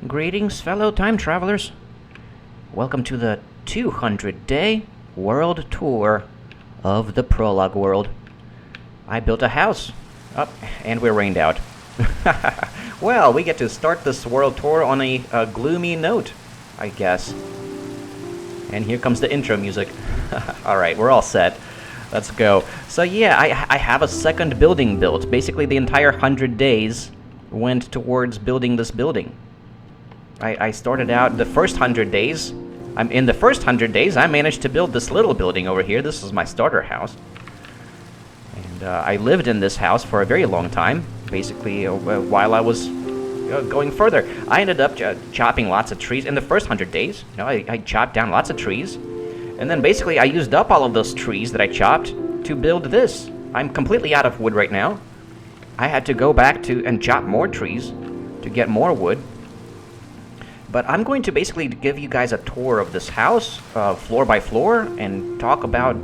Greetings, fellow time travelers. Welcome to the 200-day world tour of the Prologue world. I built a house. Oh, and we're rained out. Well, we get to start this world tour on a gloomy note, I guess. And here comes the intro music. Alright, we're all set. Let's go. So yeah, I have a second building built. Basically, the entire 100 days went towards building this building. I started out the first 100 days. In the first 100 days, I managed to build this little building over here. This is my starter house. And I lived in this house for a very long time. Basically, while I was going further. I ended up chopping lots of trees in the first 100 days. You know, I chopped down lots of trees. And then basically, I used up all of those trees that I chopped to build this. I'm completely out of wood right now. I had to go back and chop more trees to get more wood. But I'm going to basically give you guys a tour of this house, floor by floor, and talk about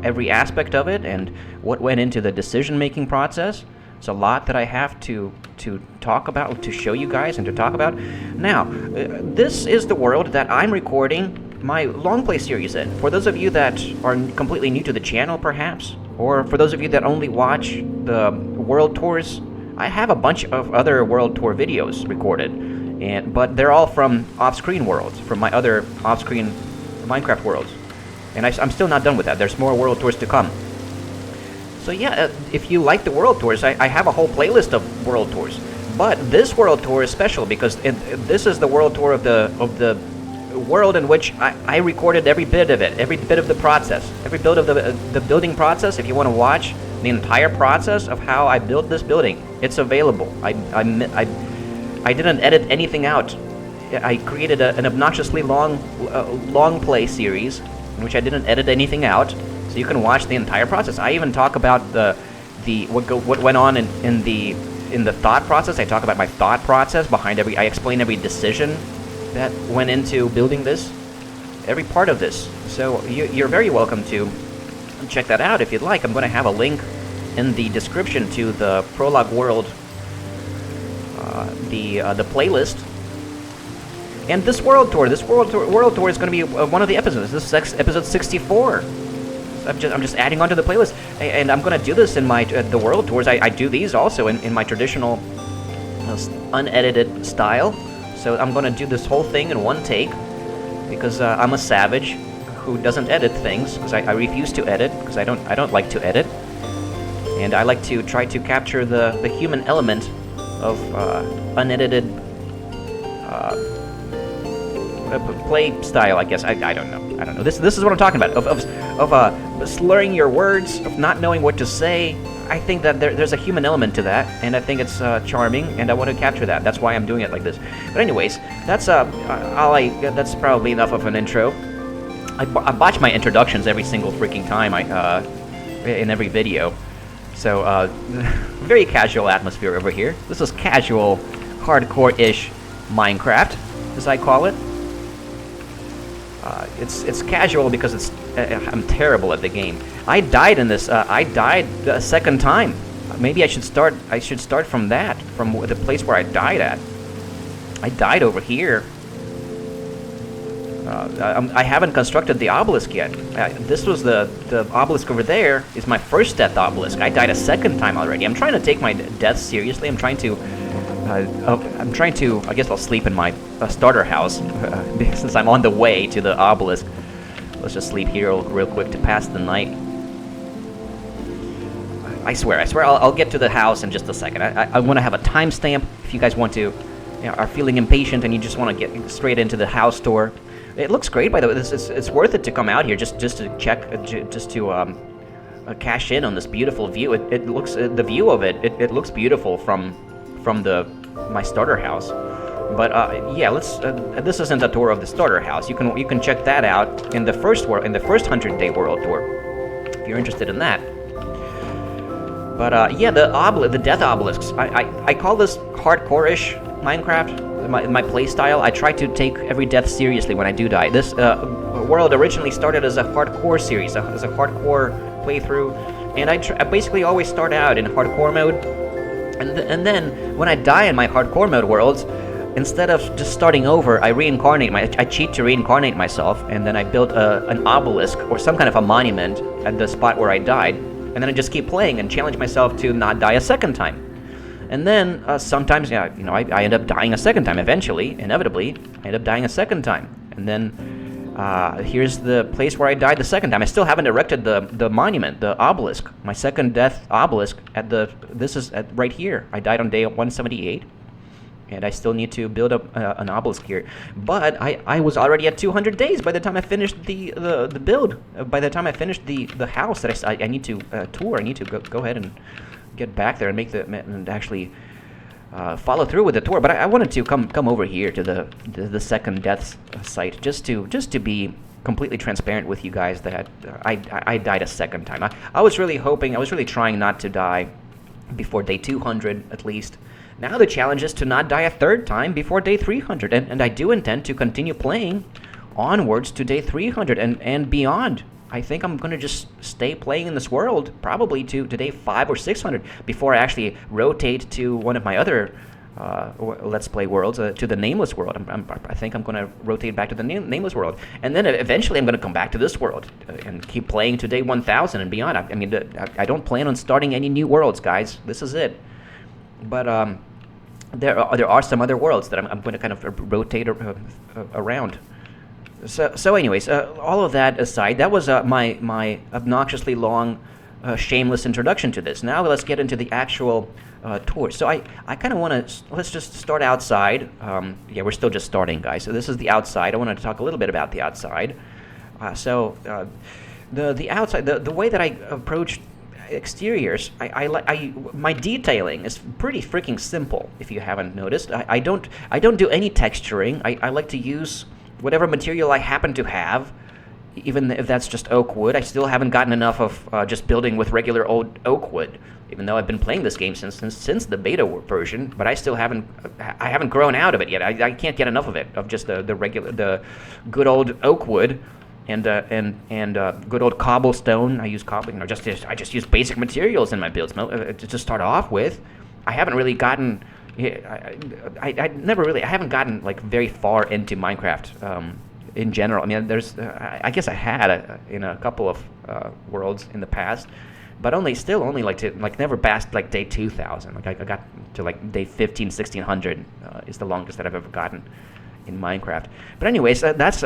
every aspect of it and what went into the decision-making process. It's a lot that I have to talk about, to show you guys and to talk about. Now, this is the world that I'm recording my long play series in. For those of you that are completely new to the channel, perhaps, or for those of you that only watch the world tours, I have a bunch of other world tour videos recorded. But they're all from off-screen worlds, from my other off-screen Minecraft worlds. And I'm still not done with that. There's more world tours to come. So yeah, if you like the world tours, I have a whole playlist of world tours. But this world tour is special because this is the world tour of the world in which I recorded every bit of it, every bit of the process, every bit of the building process. If you want to watch the entire process of how I built this building, it's available. I didn't edit anything out. I created an obnoxiously long play series in which I didn't edit anything out, so you can watch the entire process. I even talk about what went on in the thought process. I talk about my thought process behind I explain every decision that went into building this, every part of this. So you're very welcome to check that out if you'd like. I'm going to have a link in the description to the Prologue world. The playlist, and this world tour is going to be one of the episodes. This is episode 64. I'm just adding onto the playlist, and I'm going to do this in my the world tours. I do these also in my traditional unedited style. So I'm going to do this whole thing in one take because I'm a savage who doesn't edit things, because I refuse to edit, because I don't like to edit, and I like to try to capture the human element of unedited play style, I guess. I don't know. This is what I'm talking about. Of slurring your words, of not knowing what to say. I think that there's a human element to that, and I think it's charming, and I want to capture that. That's why I'm doing it like this. But anyways, that's that's probably enough of an intro. I botch my introductions every single freaking time in every video. So, very casual atmosphere over here. This is casual, hardcore-ish Minecraft, as I call it. It's casual because I'm terrible at the game. I died in this. I died a second time. Maybe I should start from that, from the place where I died at. I died over here. I haven't constructed the obelisk yet. This was the obelisk over there. Is my first death obelisk. I died a second time already. I'm trying to take my death seriously. I'm trying to. I guess I'll sleep in my starter house since I'm on the way to the obelisk. Let's just sleep here real quick to pass the night. I swear, I'll get to the house in just a second. I want to have a timestamp if you guys want to, are feeling impatient and you just want to get straight into the house tour. It looks great, by the way. It's worth it to come out here just to check, just to cash in on this beautiful view. It looks the view of it looks beautiful from my starter house. But yeah, let's. This isn't a tour of the starter house. You can check that out in the first 100-day world tour if you're interested in that. But yeah, the death obelisks. I call this hardcore-ish Minecraft. My play style, I try to take every death seriously when I do die. This world originally started as a hardcore series, as a hardcore playthrough, and I basically always start out in hardcore mode, and then when I die in my hardcore mode worlds, instead of just starting over, I cheat to reincarnate myself, and then I built an obelisk or some kind of a monument at the spot where I died, and then I just keep playing and challenge myself to not die a second time. And then sometimes, I end up dying a second time. Eventually, inevitably, I end up dying a second time. And then here's the place where I died the second time. I still haven't erected the monument, the obelisk, my second death obelisk this is right here. I died on day 178, and I still need to build up an obelisk here. But I was already at 200 days by the time I finished the build. By the time I finished the house that I need to tour, I need to go ahead and get back there and and actually follow through with the tour. But I wanted to come over here to the second death site just to be completely transparent with you guys that I died a second time. I was really trying not to die before day 200 at least. Now the challenge is to not die a third time before day 300, and I do intend to continue playing onwards to day 300 and beyond. I think I'm going to just stay playing in this world probably to day 5 or 600 before I actually rotate to one of my other Let's Play worlds, to the Nameless world. I think I'm going to rotate back to the Nameless world. And then eventually I'm going to come back to this world and keep playing to day 1000 and beyond. I mean, I don't plan on starting any new worlds, guys. This is it. But there are some other worlds that I'm going to kind of rotate around. So anyways, all of that aside, that was my obnoxiously long, shameless introduction to this. Now let's get into the actual tour. So I kind of want to, let's just start outside. Yeah, we're still just starting, guys. So this is the outside. I wanted to talk a little bit about the outside. The outside, the way that I approach exteriors, my detailing is pretty freaking simple. If you haven't noticed, I don't do any texturing. I like to use whatever material I happen to have, even if that's just oak wood. I still haven't gotten enough of just building with regular old oak wood, even though I've been playing this game since the beta version. But I haven't grown out of it yet. I can't get enough of it, of just the good old oak wood and good old cobblestone. I use I just use basic materials in my builds to start off with. I haven't really gotten. I haven't gotten like very far into Minecraft in general. I mean, there's I guess I had in a couple of worlds in the past, but only never past like day 2000. Like I got to like day 1600 is the longest that I've ever gotten in Minecraft. But anyways, that's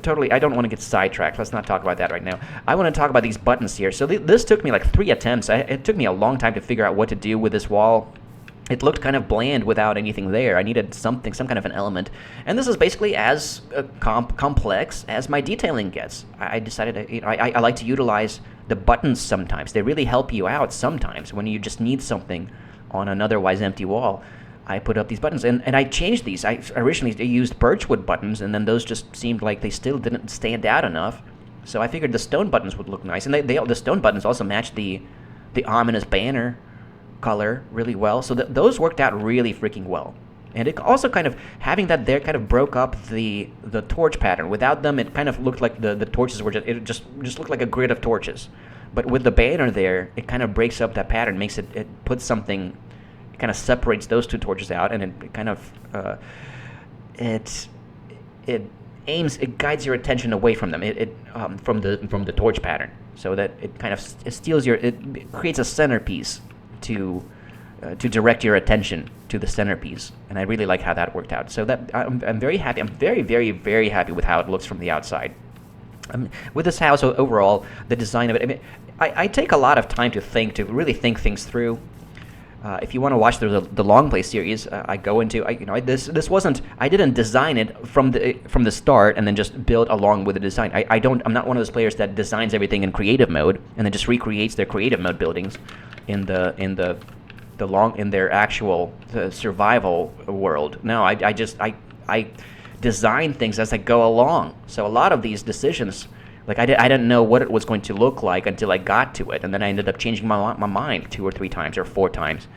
totally, I don't want to get sidetracked. Let's not talk about that right now. I want to talk about these buttons here. So this took me like 3 attempts. It took me a long time to figure out what to do with this wall. It looked kind of bland without anything there. I needed some kind of an element. And this is basically as complex as my detailing gets. I decided, I like to utilize the buttons sometimes. They really help you out sometimes when you just need something on an otherwise empty wall. I put up these buttons, and I changed these. I originally used birchwood buttons, and then those just seemed like they still didn't stand out enough. So I figured the stone buttons would look nice. And the stone buttons also matched the ominous banner color really well, so those worked out really freaking well. And it also kind of, having that there kind of broke up the torch pattern. Without them, it kind of looked like the torches were just looked like a grid of torches. But with the banner there, it kind of breaks up that pattern, makes it puts something, it kind of separates those two torches out, and it kind of it guides your attention away from them, from the torch pattern, so that it kind of it creates a centerpiece to direct your attention to the centerpiece, and I really like how that worked out. So that I'm very happy. I'm very, very, very happy with how it looks from the outside. With this house overall, the design of it. I mean, I take a lot of time to really think things through. If you want to watch the long play series, I go into this wasn't, I didn't design it from the start and then just build along with the design. I'm not one of those players that designs everything in creative mode and then just recreates their creative mode buildings in their actual survival world. No, I design things as I go along. So a lot of these decisions, like I didn't know what it was going to look like until I got to it, and then I ended up changing my mind 2 or 3 times or 4 times.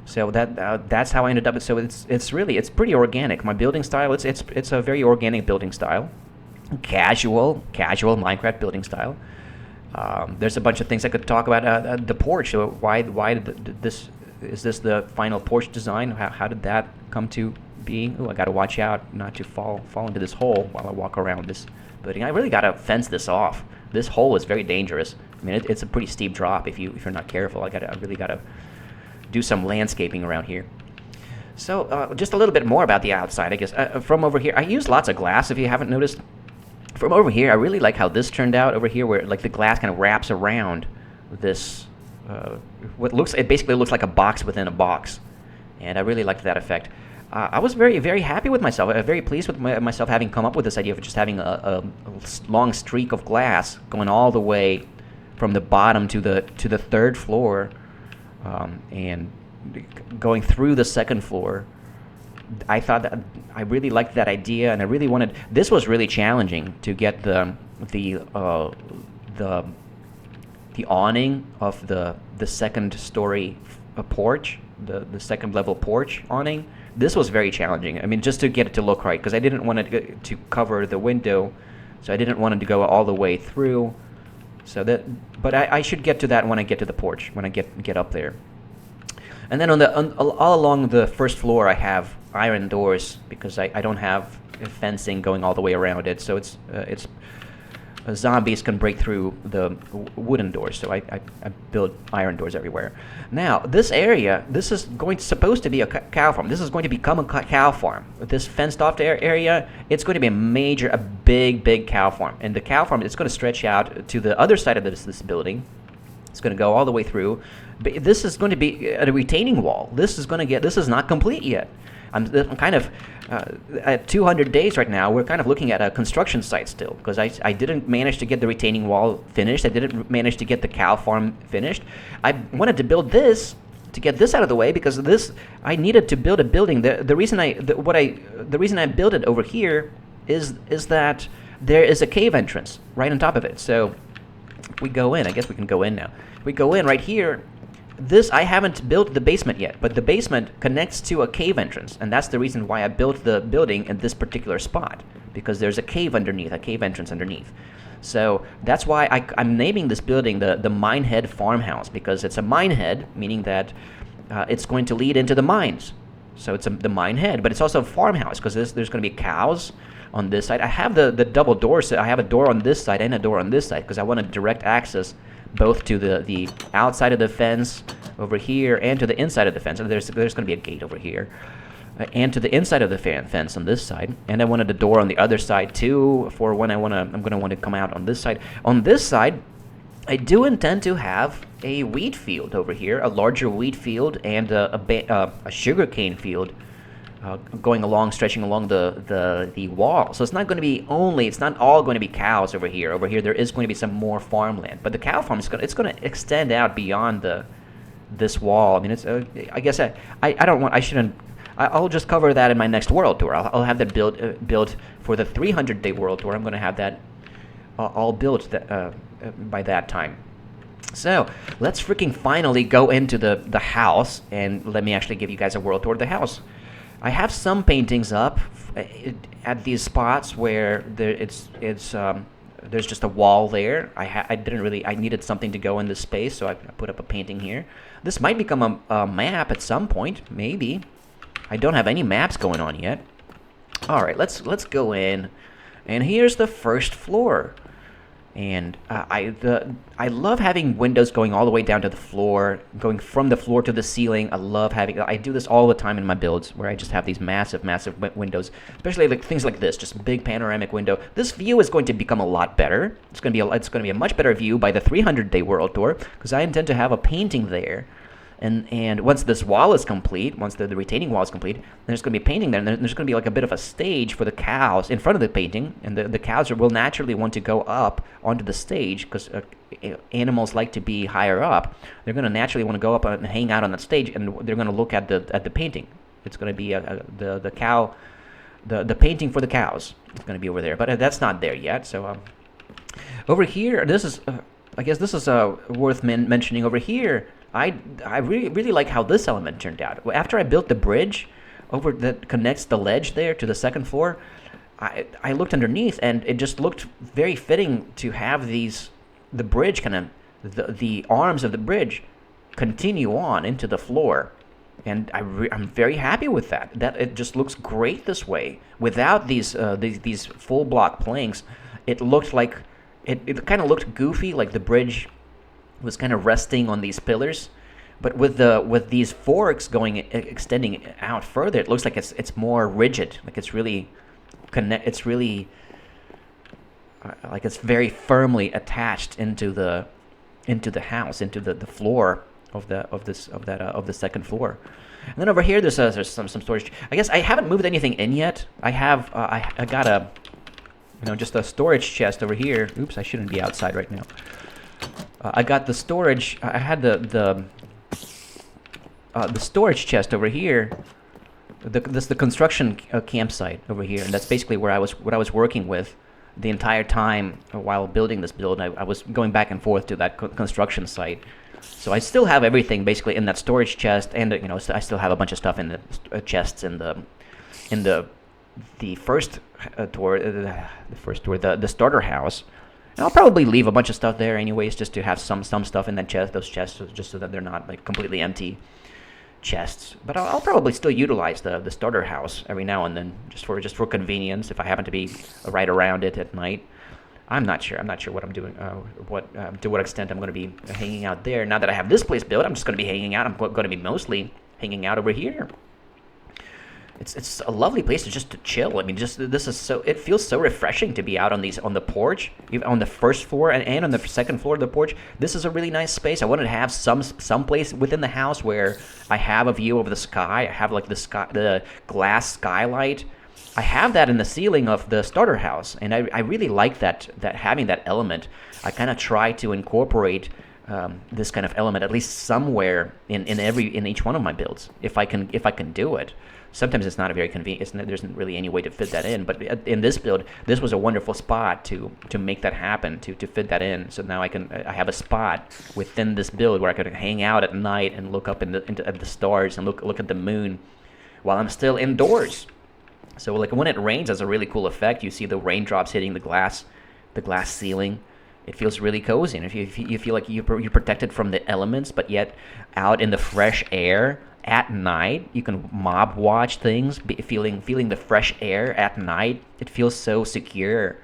So that's how I ended up. So it's pretty organic. My building style, it's a very organic building style, casual Minecraft building style. There's a bunch of things I could talk about. The porch. So why did this is this the final porch design? How did that come to be? Oh, I got to watch out not to fall into this hole while I walk around this building. I really got to fence this off. This hole is very dangerous. I mean, it's a pretty steep drop if you're not careful. I really got to do some landscaping around here. So just a little bit more about the outside, I guess. From over here, I used lots of glass, if you haven't noticed. From over here, I really like how this turned out over here, where like the glass kind of wraps around this, it basically looks like a box within a box. And I really liked that effect. I was very, very happy with myself. Very pleased with myself having come up with this idea of just having a long streak of glass going all the way from the bottom to the third floor, and going through the second floor. I thought that I really liked that idea, and I really wanted. This was really challenging to get the awning of the second story porch, the second level porch awning. This was very challenging. I mean, just to get it to look right, because I didn't want it to cover the window, so I didn't want it to go all the way through. But I should get to that when I get to the porch, when I get up there. And then all along the first floor, I have iron doors because I don't have fencing going all the way around it. So it's zombies can break through the wooden doors. So I build iron doors everywhere. Now this area, this is supposed to be a cow farm. This is going to become a cow farm. This fenced off area, it's going to be a big cow farm. And the cow farm, it's going to stretch out to the other side of this building. It's going to go all the way through. But this is going to be a retaining wall. This is not complete yet. I'm kind of at 200 days right now. We're kind of looking at a construction site still, because I didn't manage to get the retaining wall finished. I didn't manage to get the cow farm finished. I wanted to build this to get this out of the way, because I needed to build a building. The reason I built it over here is that there is a cave entrance right on top of it. So we go in. I guess we can go in now. We go in right here. I haven't built the basement yet, but the basement connects to a cave entrance, and that's the reason why I built the building in this particular spot, because there's a cave underneath, a cave entrance underneath. So that's why I'm naming this building the Minehead Farmhouse, because it's a minehead, meaning that it's going to lead into the mines. So it's the minehead, but it's also a farmhouse, because there's going to be cows on this side. I have the double doors. So I have a door on this side and a door on this side, because I want to direct access both to the outside of the fence over here and to the inside of the fence. And there's going to be a gate over here, and to the inside of the fence on this side. And I wanted a door on the other side too, for when I'm going to want to come out on this side. On this side, I do intend to have a wheat field over here, a larger wheat field, and a sugarcane field stretching along the wall. So it's not all going to be cows over here. Over here, there is going to be some more farmland, but the cow farm is going to extend out beyond this wall. I mean, it's I guess I'll just cover that in my next world tour. I'll have that built for the 300-day world tour. I'm going to have that all built by that time. So let's freaking finally go into the house, and let me actually give you guys a world tour of the house. I have some paintings up at these spots where there's just a wall there. I needed something to go in this space, so I put up a painting here. This might become a map at some point, maybe. I don't have any maps going on yet. All right, let's go in, and here's the first floor. And I love having windows going all the way down to the floor, going from the floor to the ceiling. I do this all the time in my builds, where I just have these massive windows, especially like things like this, just big panoramic window. This view is going to become a lot better. It's going to be a much better view by the 300-day world tour, because I intend to have a painting there. And once this wall is complete, once the retaining wall is complete, there's going to be a painting there, and there's going to be like a bit of a stage for the cows in front of the painting, and the cows will naturally want to go up onto the stage, because animals like to be higher up. They're going to naturally want to go up and hang out on that stage, and they're going to look at the painting. It's going to be the painting for the cows. It's going to be over there, but that's not there yet. So over here, this is I guess this is worth mentioning. Over here, I really like how this element turned out. After I built the bridge over that connects the ledge there to the second floor, I looked underneath, and it just looked very fitting to have the bridge kind of the arms of the bridge continue on into the floor. And I'm very happy with that. That it just looks great this way. Without these full block planks, it looked like it kind of looked goofy, like the bridge was kind of resting on these pillars. But with these forks extending out further, it looks like it's more rigid. Like it's really like it's very firmly attached into the house, into the floor of the second floor. And then over here, there's some storage. I guess I haven't moved anything in yet. I have I got a just a storage chest over here. Oops, I shouldn't be outside right now. I got the storage. I had the storage chest over here. The construction campsite over here, and that's basically what I was working with the entire time while building this build. I was going back and forth to that construction site. So I still have everything basically in that storage chest, and I still have a bunch of stuff in the chests in the first tour, the starter house. And I'll probably leave a bunch of stuff there anyways, just to have some stuff in those chests, just so that they're not like completely empty chests. But I'll probably still utilize the starter house every now and then, just for convenience, if I happen to be right around it at night. I'm not sure what I'm doing, to what extent I'm going to be hanging out there. Now that I have this place built, I'm just going to be hanging out. I'm going to be mostly hanging out over here. It's a lovely place to chill. I mean, it feels so refreshing to be out on the porch, even on the first floor and on the second floor of the porch. This is a really nice space. I wanted to have some place within the house where I have a view of the sky. I have like the glass skylight. I have that in the ceiling of the starter house, and I really like that having that element. I kind of try to incorporate this kind of element at least somewhere in each one of my builds, if I can do it. Sometimes it's not a very convenient. There isn't really any way to fit that in. But in this build, this was a wonderful spot to make that happen, to fit that in. So now I have a spot within this build where I could hang out at night and look up at the stars and look at the moon while I'm still indoors. So like when it rains, it's a really cool effect. You see the raindrops hitting the glass ceiling. It feels really cozy, and if you feel like you're protected from the elements, but yet out in the fresh air at night, you can mob watch things, feeling the fresh air at night. It feels so secure.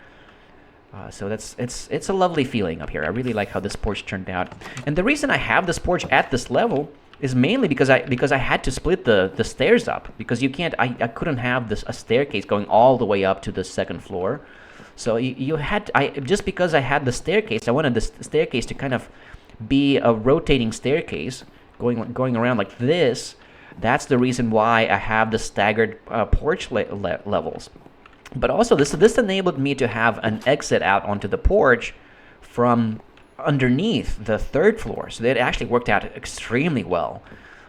So it's a lovely feeling up here. I really like how this porch turned out, and the reason I have this porch at this level is mainly because I had to split the stairs up, because I couldn't have a staircase going all the way up to the second floor. So just because I had the staircase, I wanted the staircase to kind of be a rotating staircase going around like this. That's the reason why I have the staggered porch levels. But also this enabled me to have an exit out onto the porch from underneath the third floor. So it actually worked out extremely well.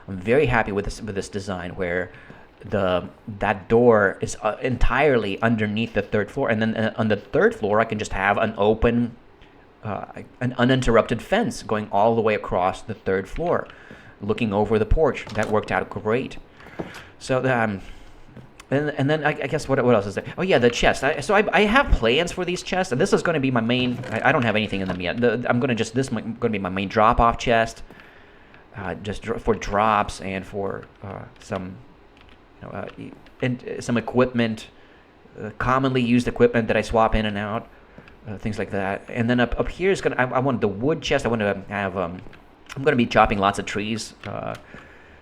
I'm very happy with this design, where that door is entirely underneath the third floor, and then on the third floor I can just have an open, an uninterrupted fence going all the way across the third floor, looking over the porch. That worked out great. So and then I guess what else is there? Oh yeah, the chest. So I have plans for these chests, and this is going to be my main. I don't have anything in them yet. This is going to be my main drop-off chest, just for drops and for some some equipment, commonly used equipment that I swap in and out, things like that. And then up here is I want the wood chest. I want to have I'm going to be chopping lots of trees.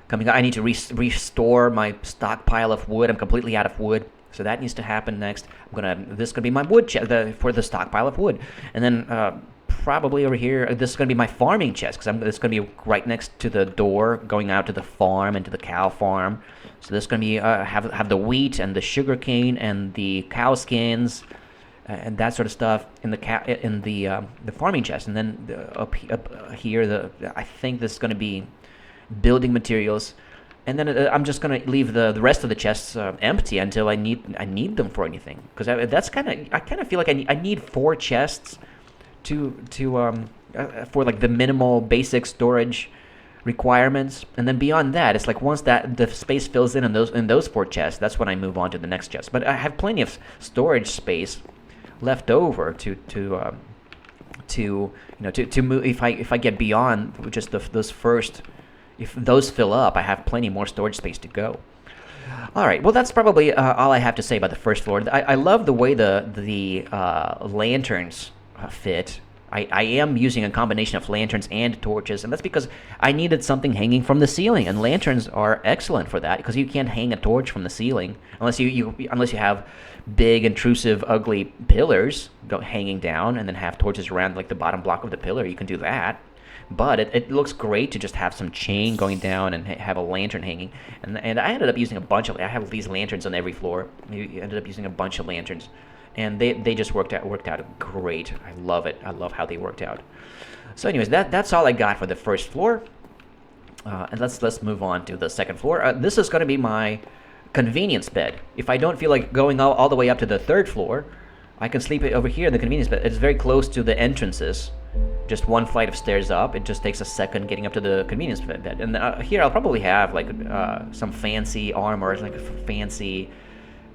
Coming up, I need to restore my stockpile of wood. I'm completely out of wood, so that needs to happen next. This is gonna be my wood chest for the stockpile of wood, and then probably over here, this is gonna be my farming chest, because it's gonna be right next to the door going out to the farm and to the cow farm. So this is gonna be have the wheat and the sugar cane and the cow skins and that sort of stuff in the farming chest, and then up here I think this is gonna be building materials, and then I'm just gonna leave the rest of the chests empty until I need them for anything, because I kind of feel like I need 4 chests for like the minimal basic storage requirements, and then beyond that, it's like once that the space fills in those 4 chests, that's when I move on to the next chest. But I have plenty of storage space left over to to to move. If I get beyond just those first, if those fill up, I have plenty more storage space to go. All right, well, that's probably all I have to say about the first floor. I love the way the lanterns fit. I am using a combination of lanterns and torches, and that's because I needed something hanging from the ceiling, and lanterns are excellent for that because you can't hang a torch from the ceiling unless you have big, intrusive, ugly pillars hanging down and then have torches around like the bottom block of the pillar. You can do that. But it looks great to just have some chain going down and have a lantern hanging. And I ended up using a bunch of... I have these lanterns on every floor. I ended up using a bunch of lanterns. And they just worked out great. I love it. I love how they worked out. So anyways, that's all I got for the first floor. And let's move on to the second floor. This is going to be my convenience bed. If I don't feel like going all the way up to the third floor, I can sleep over here in the convenience bed. It's very close to the entrances. Just one flight of stairs up. It just takes a second getting up to the convenience bed. And here I'll probably have like some fancy armor, like a fancy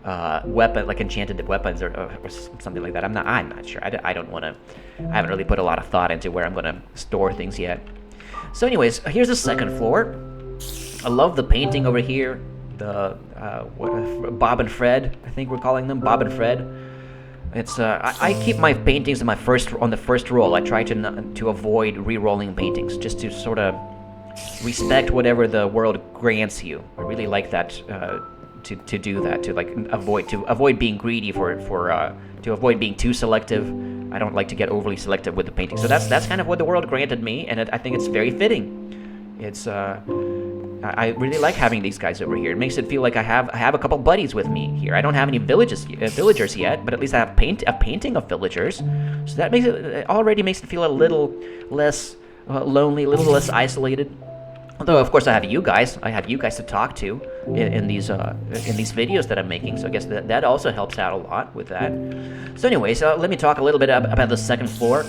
weapon, like enchanted weapons or something like that. I'm not sure. I don't want to. I haven't really put a lot of thought into where I'm going to store things yet. So anyways, here's the second floor. I love the painting over here. The Bob and Fred, I think we're calling them, Bob and Fred. It's I keep my paintings on the first roll. I try to avoid re-rolling paintings, just to sort of respect whatever the world grants you. I really like that to do that, to like avoid being greedy to avoid being too selective. I don't like to get overly selective with the painting. So that's kind of what the world granted me, and I think it's very fitting. It's I really like having these guys over here. It makes it feel like I have a couple buddies with me here. I don't have any villagers yet, but at least I have a painting of villagers. So that already makes it feel a little less lonely, a little less isolated. Although, of course, I have you guys. I have you guys to talk to in these videos that I'm making. So I guess that also helps out a lot with that. So anyways, let me talk a little bit about the second floor.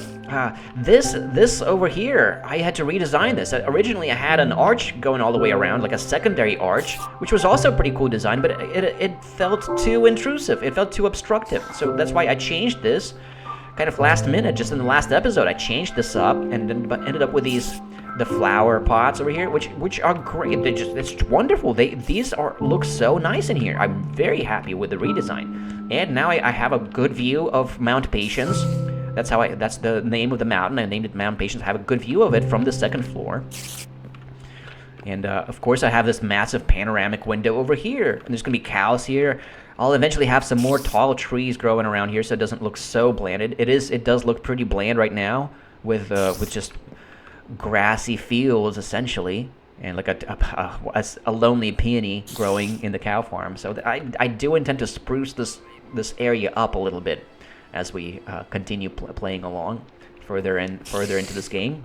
This over here, I had to redesign this. Originally, I had an arch going all the way around, like a secondary arch, which was also a pretty cool design, but it felt too intrusive. It felt too obstructive. So that's why I changed this kind of last minute. Just in the last episode, I changed this up and then ended up with the flower pots over here, which are great. It's wonderful. These look so nice in here. I'm very happy with the redesign. And now I have a good view of Mount Patience. That's the name of the mountain. I named it Mount Patience. I have a good view of it from the second floor. And of course, I have this massive panoramic window over here. And there's gonna be cows here. I'll eventually have some more tall trees growing around here, so it doesn't look so bland. It does look pretty bland right now with just grassy fields essentially, and like a lonely peony growing in the cow farm. So I do intend to spruce this area up a little bit as we continue playing along further into this game.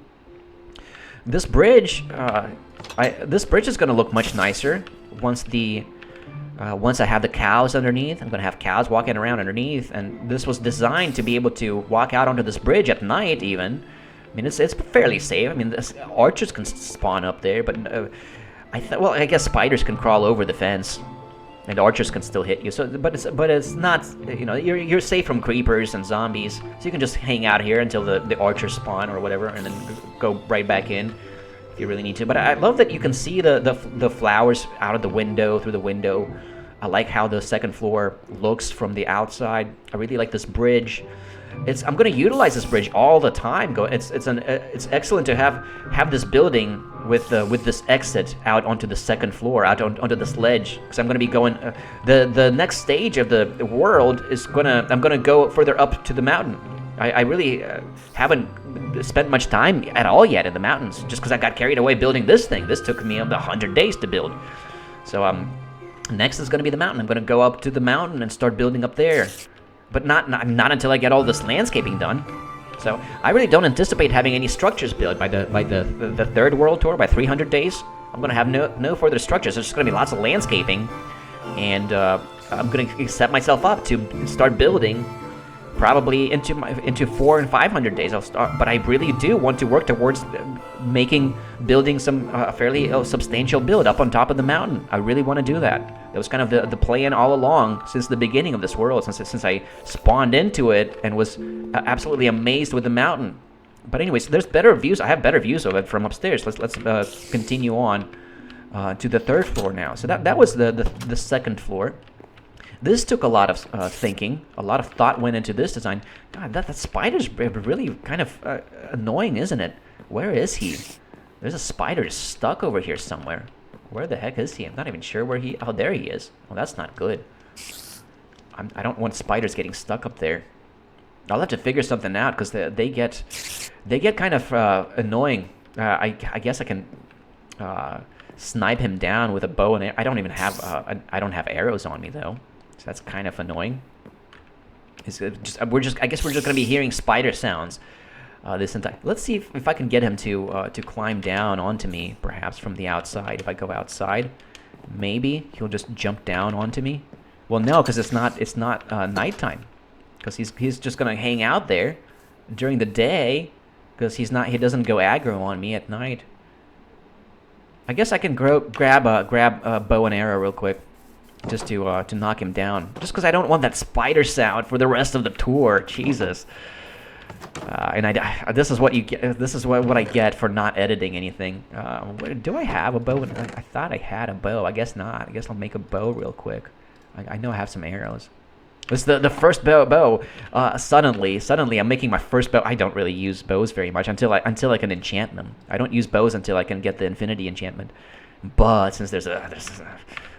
This bridge is going to look much nicer once I have the cows underneath. I'm going to have cows walking around underneath, and this was designed to be able to walk out onto this bridge at night even. I mean, it's fairly safe. I mean, archers can spawn up there, but I guess spiders can crawl over the fence, and archers can still hit you. So, but it's not, you're safe from creepers and zombies. So you can just hang out here until the archers spawn or whatever, and then go right back in if you really need to. But I love that you can see the flowers out of the window, through the window. I like how the second floor looks from the outside. I really like this bridge. I'm going to utilize this bridge all the time. It's excellent to have this building with this exit out onto the second floor, out onto this ledge, because I'm going to be going. The next stage of the world is I'm going to go further up to the mountain. I really haven't spent much time at all yet in the mountains, just because I got carried away building this thing. This took me 100 days to build. So next is going to be the mountain. I'm going to go up to the mountain and start building up there. But not until I get all this landscaping done. So I really don't anticipate having any structures built by the third world tour. By 300 days, I'm gonna have no further structures. There's just gonna be lots of landscaping, and I'm gonna set myself up to start building. Probably into 400 and 500 days I'll start. But I really do want to work towards building some fairly substantial build up on top of the mountain. I really want to do that. That was kind of the plan all along since the beginning of this world, since I spawned into it and was absolutely amazed with the mountain. But anyways, there's better views. I have better views of it from upstairs. Let's continue on to the third floor now. So that was the second floor. This took a lot of thinking. A lot of thought went into this design. God, that spider's really kind of annoying, isn't it? Where is he? There's a spider stuck over here somewhere. Where the heck is he? I'm not even sure where he... Oh, there he is. Well, that's not good. I don't want spiders getting stuck up there. I'll have to figure something out because they get kind of annoying. I guess I can snipe him down with a bow and arrow. I don't even have I don't have arrows on me though, so that's kind of annoying. I guess we're just gonna be hearing spider sounds this entire. Let's see if I can get him to climb down onto me, perhaps from the outside. If I go outside, maybe he'll just jump down onto me. Well, no, because it's not nighttime. Because he's just gonna hang out there during the day, because he doesn't go aggro on me at night. I guess I can grab a bow and arrow real quick, just to knock him down. Just because I don't want that spider sound for the rest of the tour. Jesus. And this is what you get. This is what I get for not editing anything. Do I have a bow? I thought I had a bow. I guess not. I guess I'll make a bow real quick. I know I have some arrows. This is the first bow. Suddenly I'm making my first bow. I don't really use bows very much until I can enchant them. I don't use bows until I can get the infinity enchantment. But since there's a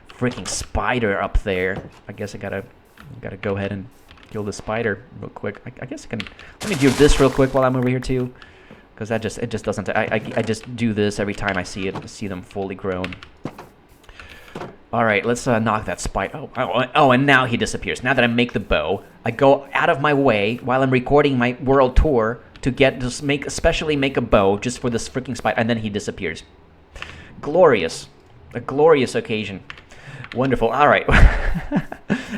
freaking spider up there, I guess I gotta go ahead and kill the spider real quick. I guess I can. Let me do this real quick while I'm over here too, because it just doesn't. I just do this every time I see them fully grown. All right, let's knock that spider. Oh, and now he disappears. Now that I make the bow, I go out of my way while I'm recording my world tour to especially make a bow just for this freaking spider, and then he disappears. Glorious, a glorious occasion. Wonderful. All right,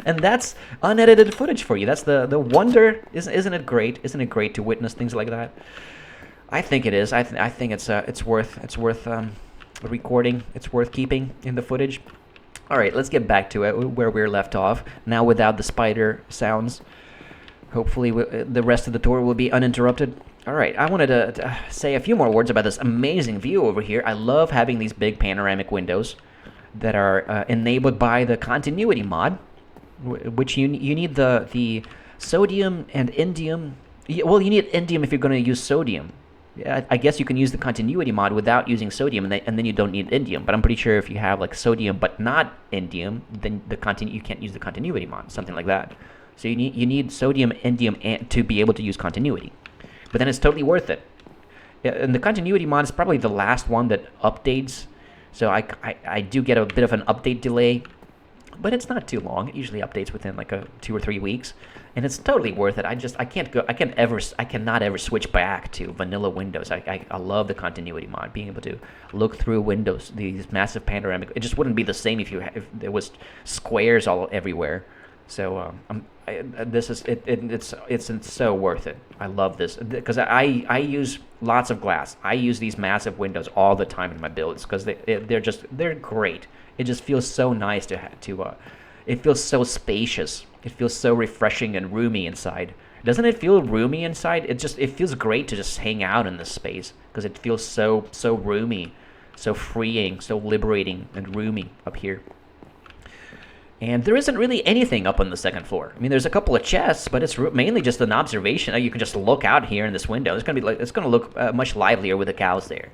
and that's unedited footage for you. That's the wonder. Isn't it great? Isn't it great to witness things like that? I think it is. I think it's worth recording. It's worth keeping in the footage. All right, let's get back to it where we're left off. Now without the spider sounds. Hopefully the rest of the tour will be uninterrupted. All right, I wanted to say a few more words about this amazing view over here. I love having these big panoramic windows that are enabled by the continuity mod, which you need the sodium and indium. Well, you need indium if you're going to use sodium. Yeah, I guess you can use the continuity mod without using sodium, and then you don't need indium. But I'm pretty sure if you have like sodium but not indium, then you can't use the continuity mod, something like that. So you need sodium, indium, to be able to use continuity. But then it's totally worth it. And the continuity mod is probably the last one that updates. So I do get a bit of an update delay, but it's not too long. It usually updates within like 2 or 3 weeks. And it's totally worth it. I cannot ever switch back to vanilla Windows. I love the continuity mod, being able to look through windows, these massive panoramic. It just wouldn't be the same if there was squares all everywhere. So it's so worth it. I love this because I use lots of glass. I use these massive windows all the time in my builds because they're great. It just feels so nice it feels so spacious. It feels so refreshing and roomy inside. Doesn't it feel roomy inside? It feels great to just hang out in this space because it feels so roomy, so freeing, so liberating and roomy up here. And there isn't really anything up on the second floor. I mean, there's a couple of chests, but it's mainly just an observation. You can just look out here in this window. It's gonna look much livelier with the cows there.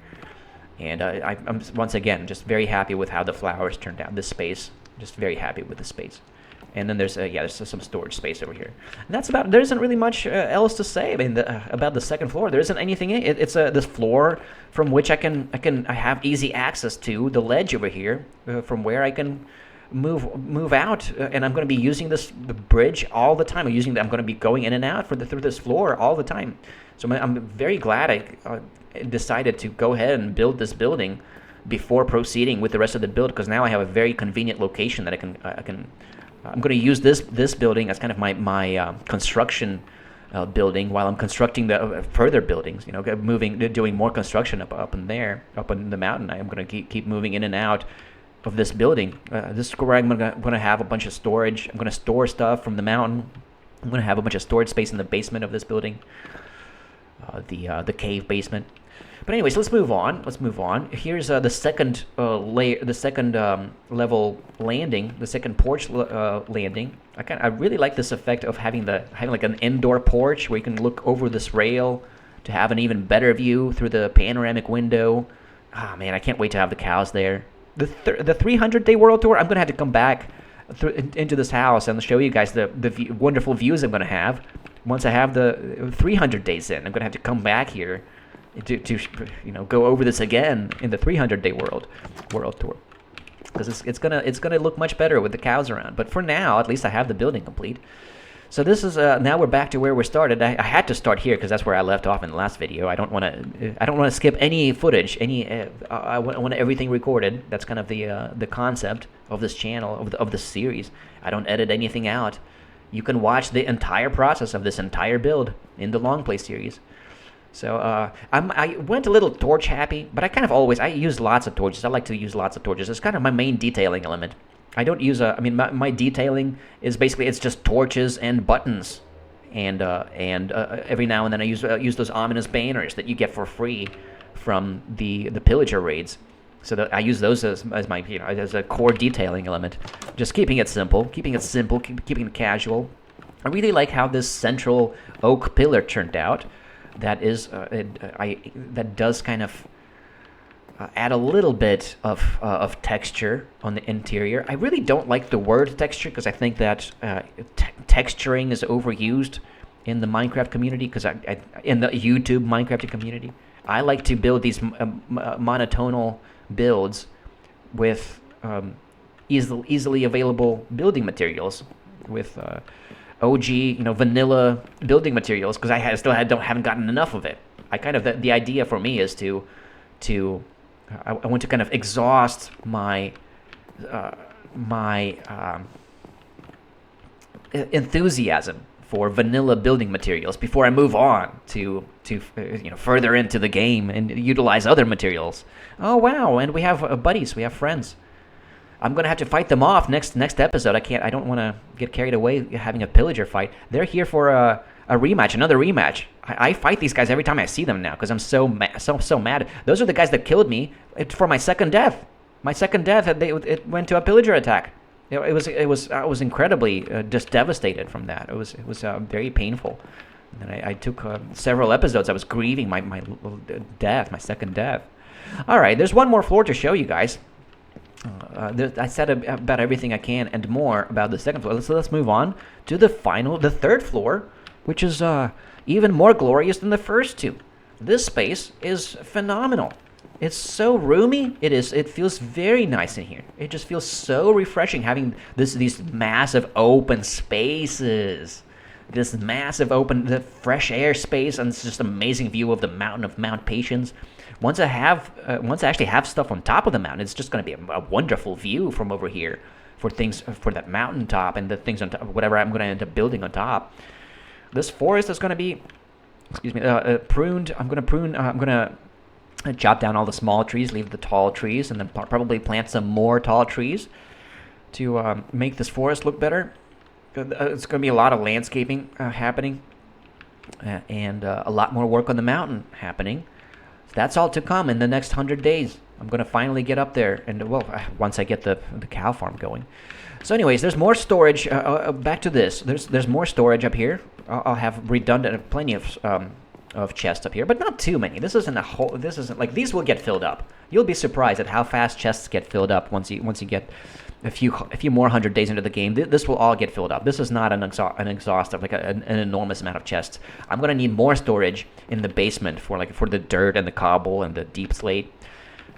And I'm once again just very happy with how the flowers turned out. This space, just very happy with the space. And then there's some storage space over here. And that's about. There isn't really much else to say. I mean, about the second floor, there isn't anything. It's this floor from which I have easy access to the ledge over here, from where I can move out. And I'm going to be using the bridge all the time. I'm going to be going in and out through this floor all the time. So I'm very glad I decided to go ahead and build this building before proceeding with the rest of the build, because now I have a very convenient location that I'm going to use this building as kind of my construction building while I'm constructing the further buildings. Doing more construction up in the mountain. I'm going to keep moving in and out of this building. This is where I'm going to have a bunch of storage. I'm going to store stuff from the mountain. I'm going to have a bunch of storage space in the basement of this building. the cave basement. But anyways, let's move on. Let's move on. Here's the second layer, the second level landing, the second porch landing. I really like this effect of having like an indoor porch where you can look over this rail to have an even better view through the panoramic window. Ah, man, I can't wait to have the cows there. The 300-day world tour, I'm gonna have to come back into this house and show you guys the wonderful views I'm gonna have once I have the 300 days in. I'm gonna have to come back here to go over this again in the 300-day world tour, because it's gonna look much better with the cows around. But for now, at least I have the building complete. So this is now we're back to where we started. I had to start here because that's where I left off in the last video. I don't want to skip any footage. I want everything recorded. That's kind of the concept of this channel, of this series. I don't edit anything out. You can watch the entire process of this entire build in the long play series. So I went a little torch happy, but I use lots of torches. I like to use lots of torches. It's kind of my main detailing element. I don't use my detailing is basically it's just torches and buttons, and every now and then I use those ominous banners that you get for free from the pillager raids. So that I use those as my as a core detailing element, just keeping it simple, keeping it casual. I really like how this central oak pillar turned out. That is that does kind of add a little bit of texture on the interior. I really don't like the word texture because I think that texturing is overused in the Minecraft community, because in the YouTube Minecraft community. I like to build these monotonal builds with easily available building materials, with OG vanilla building materials, because I haven't gotten enough of it. The idea for me is to I want to kind of exhaust my enthusiasm for vanilla building materials before I move on to further into the game and utilize other materials. Oh wow! And we have buddies, we have friends. I'm gonna have to fight them off next episode. I don't want to get carried away having a pillager fight. They're here for a rematch, another rematch. I fight these guys every time I see them now because I'm so mad. Those are the guys that killed me for my second death. My second death, it went to a pillager attack. I was incredibly just devastated from that. It was very painful. And I took several episodes. I was grieving my death, my second death. All right, there's one more floor to show you guys. I said about everything I can and more about the second floor. So let's move on to the third floor, which is even more glorious than the first two. This space is phenomenal. It's so roomy. It feels very nice in here. It just feels so refreshing having these massive open spaces. This massive open, the fresh air space, and it's just an amazing view of the mountain of Mount Patience. Once I actually have stuff on top of the mountain, it's just going to be a wonderful view from over here for that mountaintop and the things on top, whatever I'm going to end up building on top. This forest is going to be, pruned. I'm going to chop down all the small trees, leave the tall trees, and then probably plant some more tall trees to make this forest look better. It's going to be a lot of landscaping happening, and a lot more work on the mountain happening. So that's all to come in the next 100 days. I'm going to finally get up there, and once I get the cow farm going. So anyways, there's more storage. Back to this. There's more storage up here. I'll have redundant, plenty of chests up here, but not too many. This isn't like these will get filled up. You'll be surprised at how fast chests get filled up once you get a few more 100 days into the game. This will all get filled up. This is not an exhaustive, like an enormous amount of chests. I'm gonna need more storage in the basement for the dirt and the cobble and the deep slate.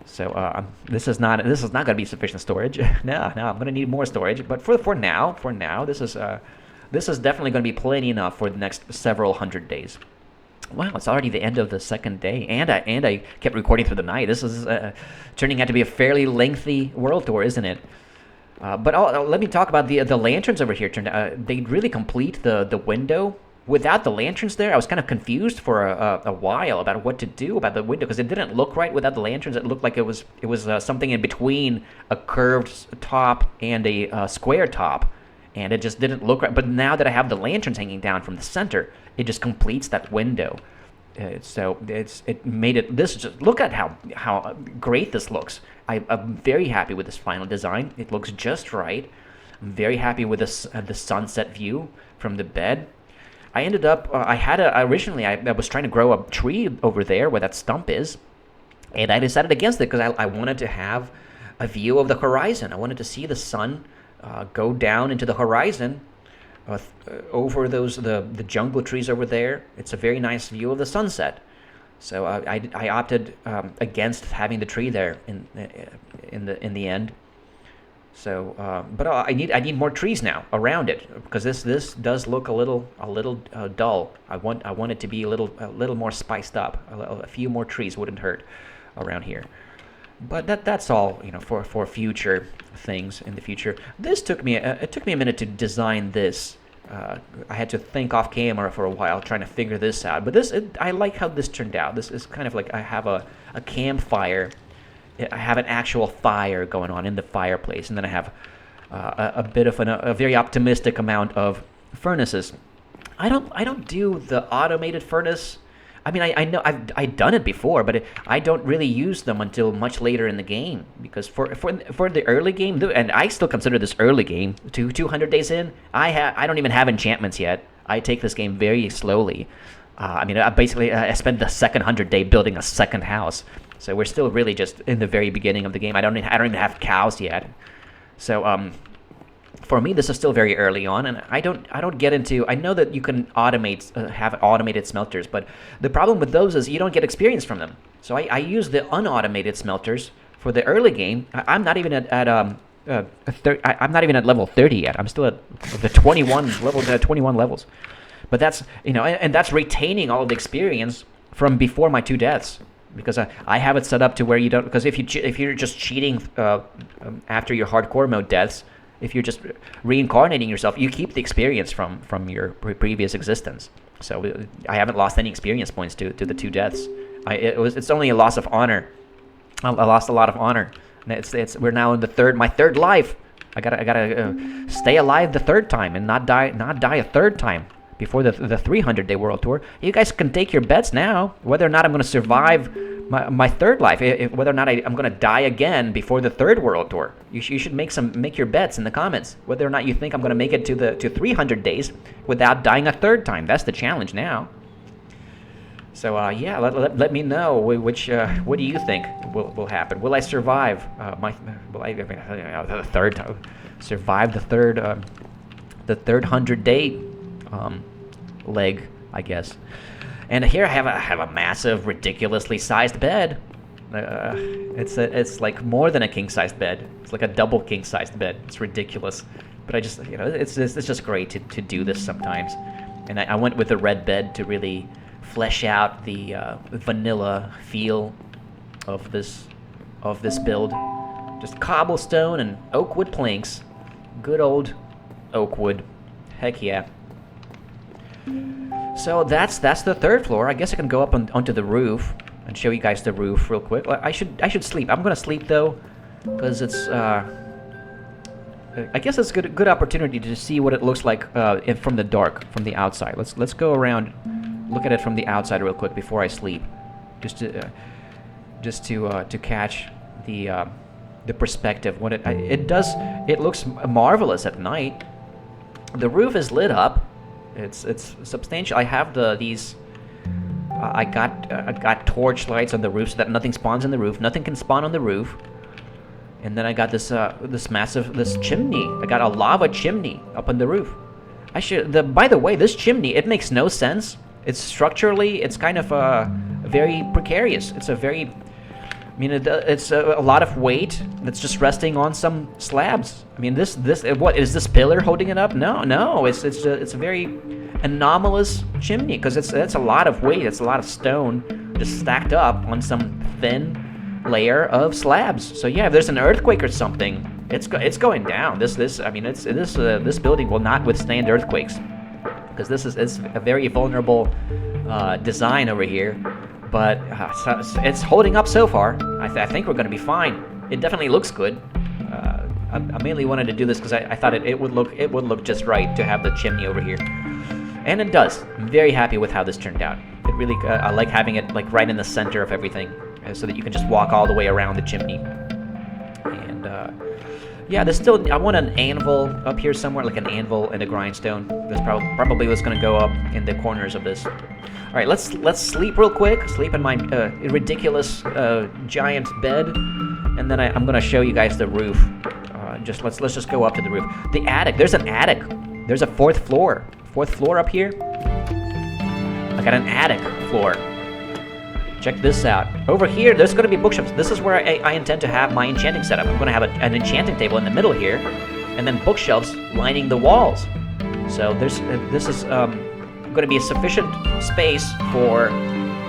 So this is not gonna be sufficient storage. No, I'm gonna need more storage. But for now, this is definitely gonna be plenty enough for the next several 100 days. Wow, it's already the end of the second day, and I kept recording through the night. This is turning out to be a fairly lengthy world tour, isn't it? But let me talk about the lanterns over here. They really complete the window. Without the lanterns there, I was kind of confused for a while about what to do about the window, because it didn't look right without the lanterns. It looked like it was something in between a curved top and a square top, and it just didn't look right. But now that I have the lanterns hanging down from the center, it just completes that window. It made it. This just look at how great this looks. I'm very happy with this final design. It looks just right. I'm very happy with this the sunset view from the bed. I ended up originally I was trying to grow a tree over there where that stump is, and I decided against it because I wanted to have a view of the horizon. I wanted to see the sun go down into the horizon. Over the jungle trees over there. It's a very nice view of the sunset. So I opted against having the tree there in the end. So but I need more trees now around it because this does look a little dull. I want it to be a little more spiced up. A few more trees wouldn't hurt around here. But that's all, for future things in the future. This took me a minute to design this. I had to think off camera for a while trying to figure this out. But I like how this turned out. This is kind of like I have a campfire. I have an actual fire going on in the fireplace, and then I have a bit of a very optimistic amount of furnaces. I don't do the automated furnace. I mean, I know I've done it before, but I don't really use them until much later in the game because for the early game, and I still consider this early game. 200 days in, I don't even have enchantments yet. I take this game very slowly. I spent the second 100 day building a second house, so we're still really just in the very beginning of the game. I don't even have cows yet, so for me, this is still very early on, and I don't get into. I know that you can have automated smelters, but the problem with those is you don't get experience from them. So I use the unautomated smelters for the early game. I'm not even I'm not even at level 30 yet. I'm still at the 21 levels. But that's and that's retaining all of the experience from before my 2 deaths. Because I have it set up to where you don't. Because if you're just cheating after your hardcore mode deaths. If you're just reincarnating yourself, you keep the experience from your previous existence. So I haven't lost any experience points to the 2 deaths. It's only a loss of honor. I lost a lot of honor. And we're now in my third life. I gotta stay alive the third time and not die a third time before the 300-day world tour. You guys can take your bets now whether or not I'm going to survive my third life, whether or not I'm going to die again before the third world tour. You should make your bets in the comments whether or not you think I'm going to make it to 300 days without dying a third time. That's the challenge now. So yeah, let me know what do you think will happen? Will I survive the third time? Survive the third 100-day leg, I guess. And here I have a massive, ridiculously sized bed. It's like more than a king-sized bed. It's like a double king-sized bed. It's ridiculous, but I just it's just great to do this sometimes. And I went with the red bed to really flesh out the vanilla feel of this build. Just cobblestone and oak wood planks. Good old oak wood. Heck yeah. So that's the third floor. I guess I can go up onto the roof and show you guys the roof real quick. I should sleep. I'm gonna sleep though, because it's I guess it's a good opportunity to see what it looks like from the dark, from the outside. Let's go around, look at it from the outside real quick before I sleep, just to catch the perspective. What it looks marvelous at night. The roof is lit up. It's substantial. I have these. I got torch lights on the roof so that nothing spawns in the roof. Nothing can spawn on the roof. And then I got this chimney. I got a lava chimney up on the roof. By the way, this chimney, it makes no sense. It's structurally, it's kind of very precarious. It's it's a lot of weight that's just resting on some slabs. I mean, what is this pillar holding it up? No, it's a very anomalous chimney because it's a lot of weight. It's a lot of stone just stacked up on some thin layer of slabs. So yeah, if there's an earthquake or something, it's going down. This building will not withstand earthquakes because it's a very vulnerable design over here. But it's holding up so far. I think we're going to be fine. It definitely looks good. I mainly wanted to do this because I thought it would look just right to have the chimney over here, and it does. I'm very happy with how this turned out. It really I like having it like right in the center of everything, so that you can just walk all the way around the chimney. And yeah, there's still, I want an anvil up here somewhere, like an anvil and a grindstone. That's probably what's gonna go up in the corners of this. All right, let's sleep real quick. Sleep in my ridiculous giant bed, and then I'm gonna show you guys the roof. Let's just go up to the roof. The attic. There's an attic. There's a fourth floor up here. I got an attic floor. Check this out. Over here, there's going to be bookshelves. This is where I intend to have my enchanting setup. I'm going to have an enchanting table in the middle here, and then bookshelves lining the walls. So this is going to be a sufficient space for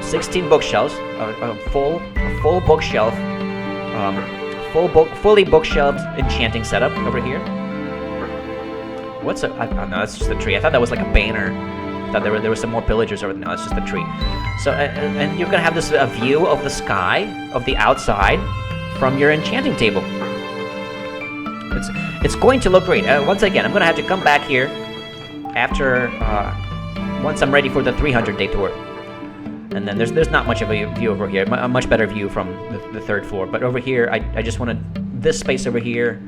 16 bookshelves, a full bookshelf, fully bookshelved enchanting setup over here. What's a? No, that's just a tree. I thought that was like a banner. I thought there were some more pillagers over there. No, it's just a tree. So, and you're gonna have this view of the sky, of the outside, from your enchanting table. It's going to look great. Once again, I'm gonna have to come back here after once I'm ready for the 300-day tour. And then there's not much of a view over here. A much better view from the third floor. But over here, I just wanted this space over here,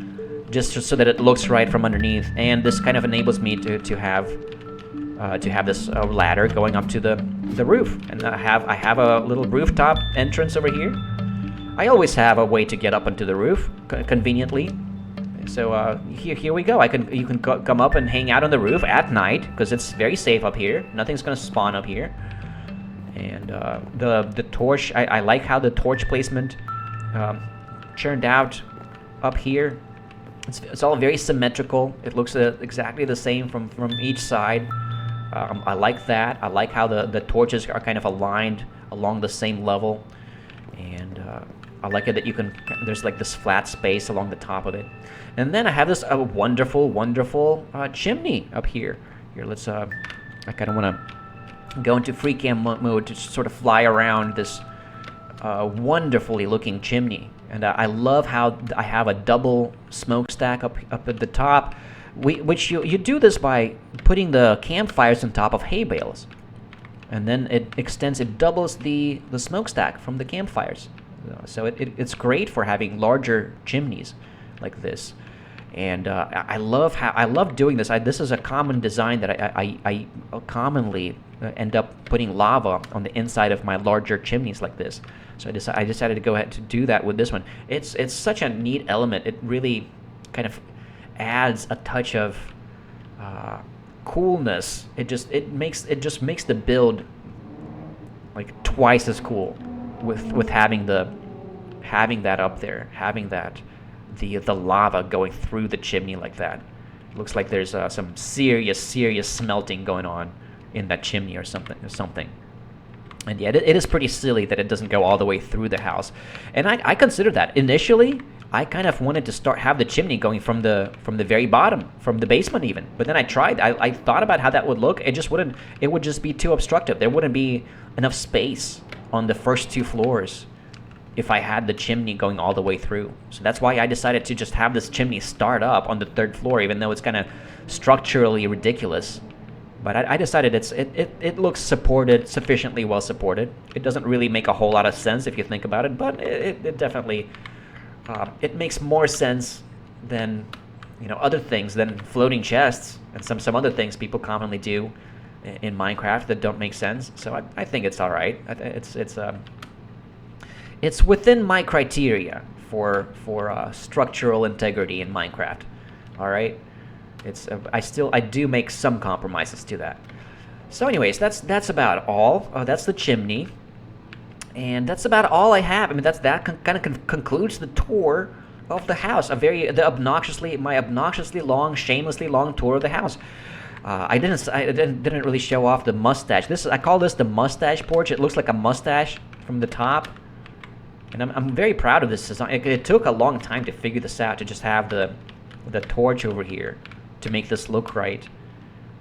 just so that it looks right from underneath. And this kind of enables me to have this ladder going up to the roof. And I have a little rooftop entrance over here. I always have a way to get up onto the roof conveniently. So here we go. You can come up and hang out on the roof at night because it's very safe up here. Nothing's gonna spawn up here. And the torch, I like how the torch placement churned out up here. It's all very symmetrical. It looks exactly the same from each side. I like that. I like how the torches are kind of aligned along the same level. And I like it that there's like this flat space along the top of it. And then I have this wonderful chimney up here. Here, let's, I kind of want to go into free cam mode to sort of fly around this wonderfully looking chimney. And I love how I have a double smokestack up at the top, which you do this by putting the campfires on top of hay bales. And then it doubles the smokestack from the campfires. So it's great for having larger chimneys like this. And I love doing this. This is a common design that I commonly end up putting lava on the inside of my larger chimneys like this. So I decided to go ahead to do that with this one. It's such a neat element. It really kind of adds a touch of coolness. It just makes the build like twice as cool with having that up there, having that the lava going through the chimney like that. It looks like there's some serious smelting going on in that chimney or something. And yeah, it is pretty silly that it doesn't go all the way through the house. And I considered that. Initially, I kind of wanted to have the chimney going from the very bottom, from the basement even. But then I tried. I thought about how that would look. It would just be too obstructive. There wouldn't be enough space on the first two floors if I had the chimney going all the way through. So that's why I decided to just have this chimney start up on the third floor, even though it's kind of structurally ridiculous. But I decided it looks sufficiently well supported. It doesn't really make a whole lot of sense if you think about it, but it definitely it makes more sense than other things, than floating chests and some other things people commonly do in Minecraft that don't make sense. So I think it's all right. It's within my criteria for structural integrity in Minecraft. All right. I do make some compromises to that. So anyways, that's about all. That's the chimney, and that's about all I have. I mean, that kind of concludes the tour of the house. My obnoxiously long, shamelessly long tour of the house. I didn't really show off the mustache. I call this the mustache porch. It looks like a mustache from the top, and I'm very proud of this design. It took a long time to figure this out, to just have the torch over here to make this look right.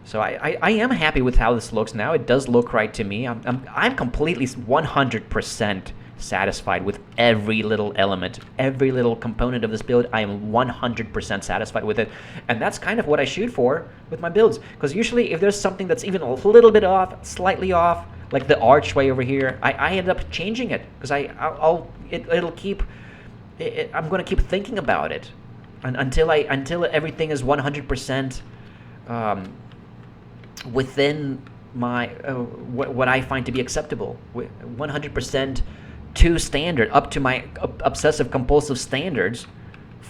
So I am happy with how this looks now. It does look right to me. I'm completely 100% satisfied with every little element, every little component of this build. I am 100% satisfied with it, and that's kind of what I shoot for with my builds. Because usually, if there's something that's even a little bit off, slightly off, like the archway over here, I end up changing it because it'll keep. I'm gonna keep thinking about it until everything is 100% within my what I find to be acceptable, 100% to standard, up to my obsessive compulsive standards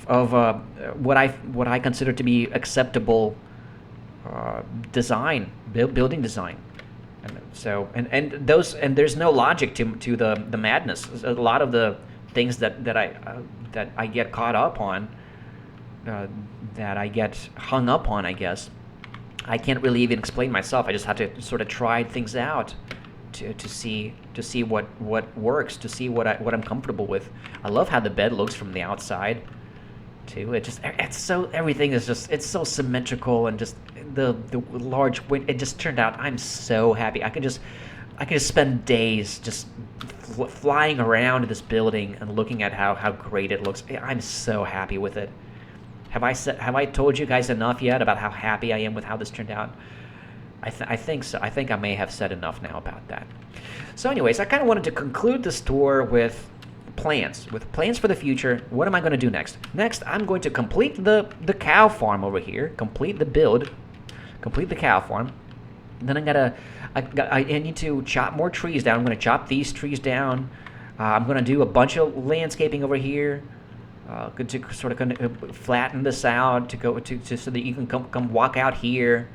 of what I consider to be acceptable design, building design. And so and there's no logic to the madness. A lot of the things that I get caught up on, that I get hung up on, I guess. I can't really even explain myself. I just have to sort of try things out to see what works, to see what I'm comfortable with. I love how the bed looks from the outside too. It's so, everything is just, it's so symmetrical, and just the large wind. It just turned out. I'm so happy. I can just spend days just flying around this building and looking at how great it looks. I'm so happy with it. Have I told you guys enough yet about how happy I am with how this turned out? I think so. I think I may have said enough now about that. So anyways, I kind of wanted to conclude this tour with plans for the future. What am I going to do next? Next, I'm going to complete the cow farm over here, complete the cow farm. And then I need to chop more trees down. I'm going to chop these trees down. I'm going to do a bunch of landscaping over here. To sort of flatten this out so that you can come walk out here,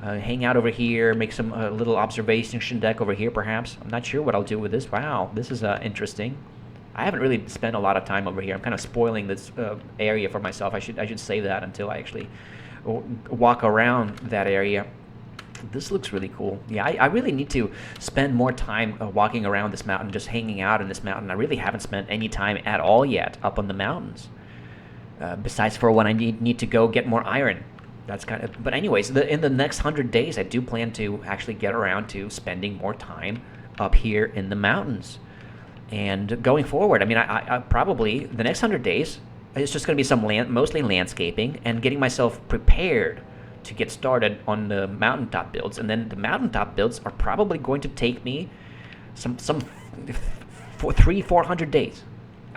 hang out over here, make some little observation deck over here perhaps. I'm not sure what I'll do with this. Wow, this is interesting. I haven't really spent a lot of time over here. I'm kind of spoiling this area for myself. I should save that until I actually walk around that area. This looks really cool. Yeah, I really need to spend more time walking around this mountain, just hanging out in this mountain. I really haven't spent any time at all yet up on the mountains. Besides for when I need to go get more iron. That's kind of. But anyways, in the next 100 days, I do plan to actually get around to spending more time up here in the mountains. And going forward, I mean, I probably the next 100 days, it's just going to be mostly landscaping and getting myself prepared to get started on the mountaintop builds. And then the mountaintop builds are probably going to take me some 400 days.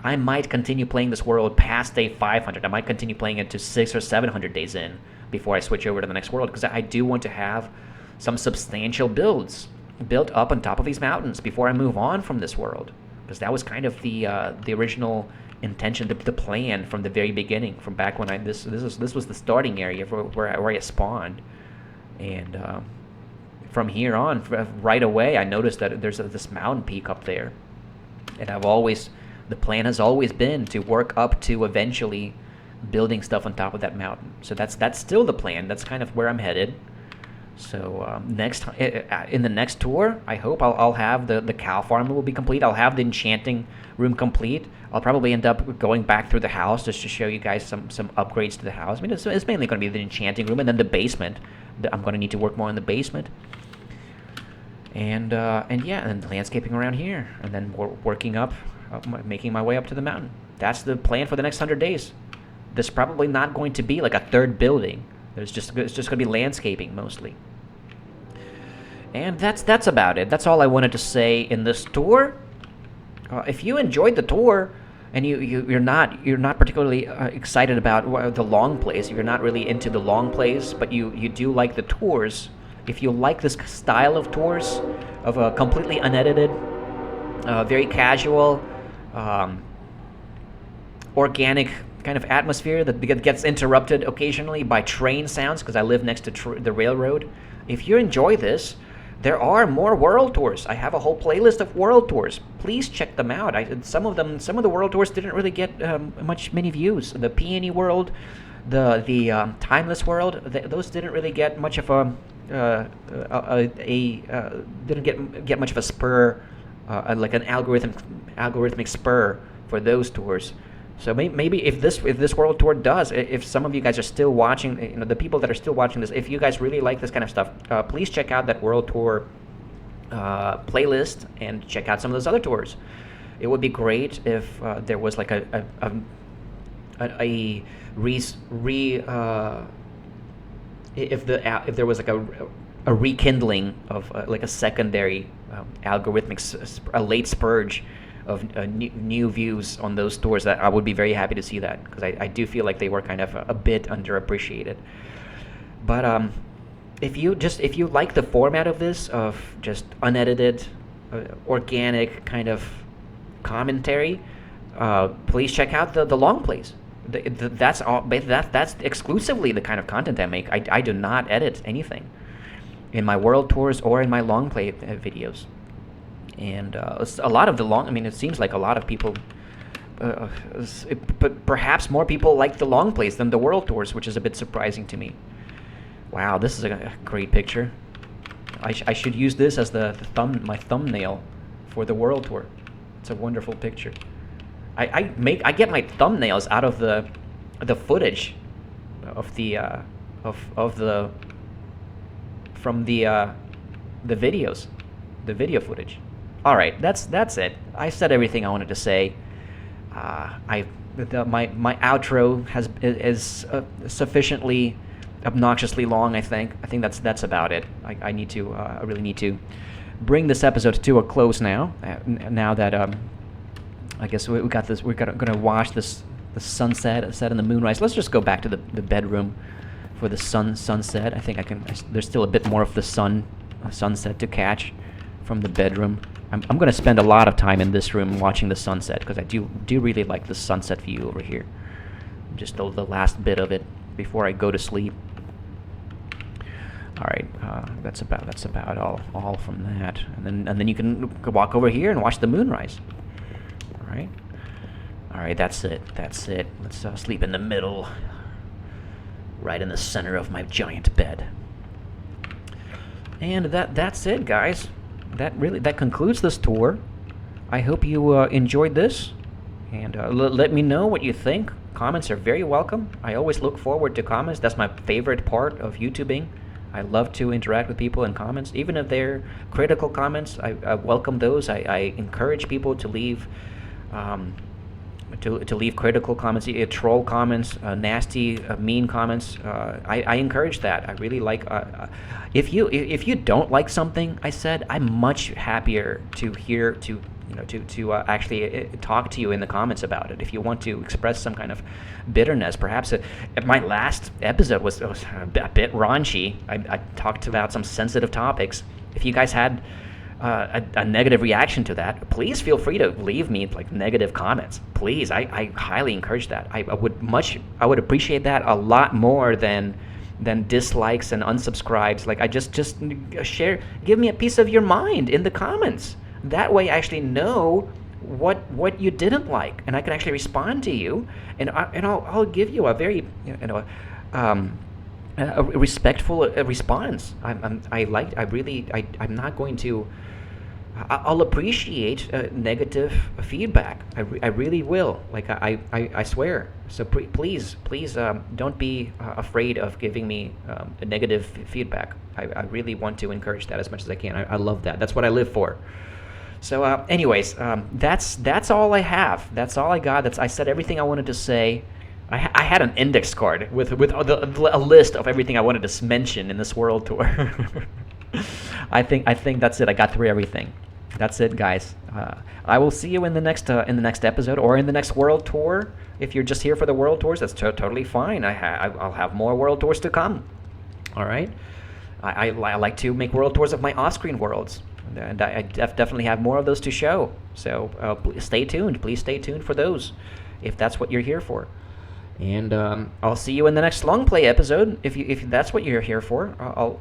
I might continue playing this world past day 500. I might continue playing it to 600 or 700 days in before I switch over to the next world, because I do want to have some substantial builds built up on top of these mountains before I move on from this world, because that was kind of the original intention, the plan from the very beginning, from back when this was the starting area where I spawned, and from here on, right away, I noticed that there's this mountain peak up there, and the plan has always been to work up to eventually building stuff on top of that mountain. So that's still the plan. That's kind of where I'm headed. So in the next tour, I hope I'll have the cow farm will be complete. I'll have the enchanting room complete. I'll probably end up going back through the house just to show you guys some upgrades to the house. I mean, it's mainly going to be the enchanting room, and then the basement. I'm going to need to work more in the basement. And yeah, and landscaping around here, and then working up, making my way up to the mountain. That's the plan for the next 100 days. There's probably not going to be like a third building. It's just going to be landscaping mostly. And that's about it. That's all I wanted to say in this tour. If you enjoyed the tour and you're not particularly excited about the long plays, if you're not really into the long plays, but you do like the tours, if you like this style of tours, of a completely unedited, very casual, organic kind of atmosphere that gets interrupted occasionally by train sounds, because I live next to the railroad. If you enjoy this, there are more world tours. I have a whole playlist of world tours. Please check them out. Some of the world tours didn't really get many views. The Peony world, the Timeless world, those didn't really get much of didn't get much of a spur, like an algorithmic spur for those tours. So maybe if this world tour does, if some of you guys are still watching, the people that are still watching this, if you guys really like this kind of stuff, please check out that world tour playlist and check out some of those other tours. It would be great if there was like if there was like a a rekindling of like a secondary algorithmic, a late spurge of new views on those tours. That I would be very happy to see that, because I do feel like they were kind of a bit underappreciated. But if you like the format of this, of just unedited, organic kind of commentary, please check out the long plays. That's exclusively the kind of content I make. I do not edit anything in my world tours or in my long play videos. And a lot of the long, I mean, it seems like a lot of people, but perhaps more people like the long plays than the world tours, which is a bit surprising to me. Wow, this is a great picture. I should use this as my thumbnail for the world tour. It's a wonderful picture. I get my thumbnails out of the footage of the from the videos, the video footage. All right, that's it. I said everything I wanted to say. My outro is sufficiently obnoxiously long. I think that's about it. I really need to bring this episode to a close now. Now that I guess we got this. We're gonna watch the sunset and the moonrise. Let's just go back to the bedroom for the sunset. I think there's still a bit more of the sunset to catch from the bedroom. I'm gonna spend a lot of time in this room watching the sunset, because I do really like the sunset view over here. Just the last bit of it before I go to sleep. All right, that's about all from that, and then you can walk over here and watch the moonrise. All right, that's it. Let's sleep in the middle, right in the center of my giant bed. And that's it, guys. That concludes this tour. I hope you enjoyed this, and let me know what you think. Comments are very welcome. I always look forward to comments. That's my favorite part of YouTubing. I love to interact with people in comments, even if they're critical comments. I welcome those. I encourage people to leave to leave critical comments, troll comments, nasty, mean comments. I encourage that. I really like. If you don't like something I said, I'm much happier to hear to actually talk to you in the comments about it. If you want to express some kind of bitterness, perhaps my last episode was a bit raunchy. I talked about some sensitive topics. If you guys had a negative reaction to that, please feel free to leave me like negative comments. Please, I highly encourage that. I would appreciate that a lot more than dislikes and unsubscribes. Like, I just share, give me a piece of your mind in the comments. That way I actually know what you didn't like, and I can actually respond to you, and I'll give you a very a respectful response. I'm not going to. I'll appreciate negative feedback. I really will. Like, I swear. So please don't be afraid of giving me a negative feedback. I really want to encourage that as much as I can. I love that. That's what I live for. So anyways, that's all I have. That's all I got. I said everything I wanted to say. I had an index card with a list of everything I wanted to mention in this world tour. I think that's it. I got through everything. That's it, guys. I will see you in the next episode, or in the next world tour. If you're just here for the world tours, that's totally fine. I'll have more world tours to come. All right. I like to make world tours of my off-screen worlds, and I definitely have more of those to show. So stay tuned. Please stay tuned for those, if that's what you're here for. And I'll see you in the next long play episode. If that's what you're here for,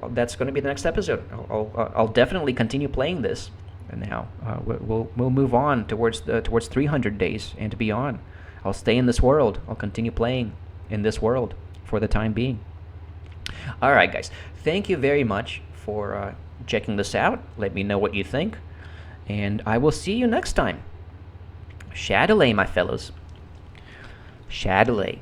that's going to be the next episode. I'll definitely continue playing this. And now we'll move on towards 300 days and beyond. I'll stay in this world. I'll continue playing in this world for the time being. All right, guys. Thank you very much for checking this out. Let me know what you think, and I will see you next time. Shadowlay, my fellows. Shadowlay.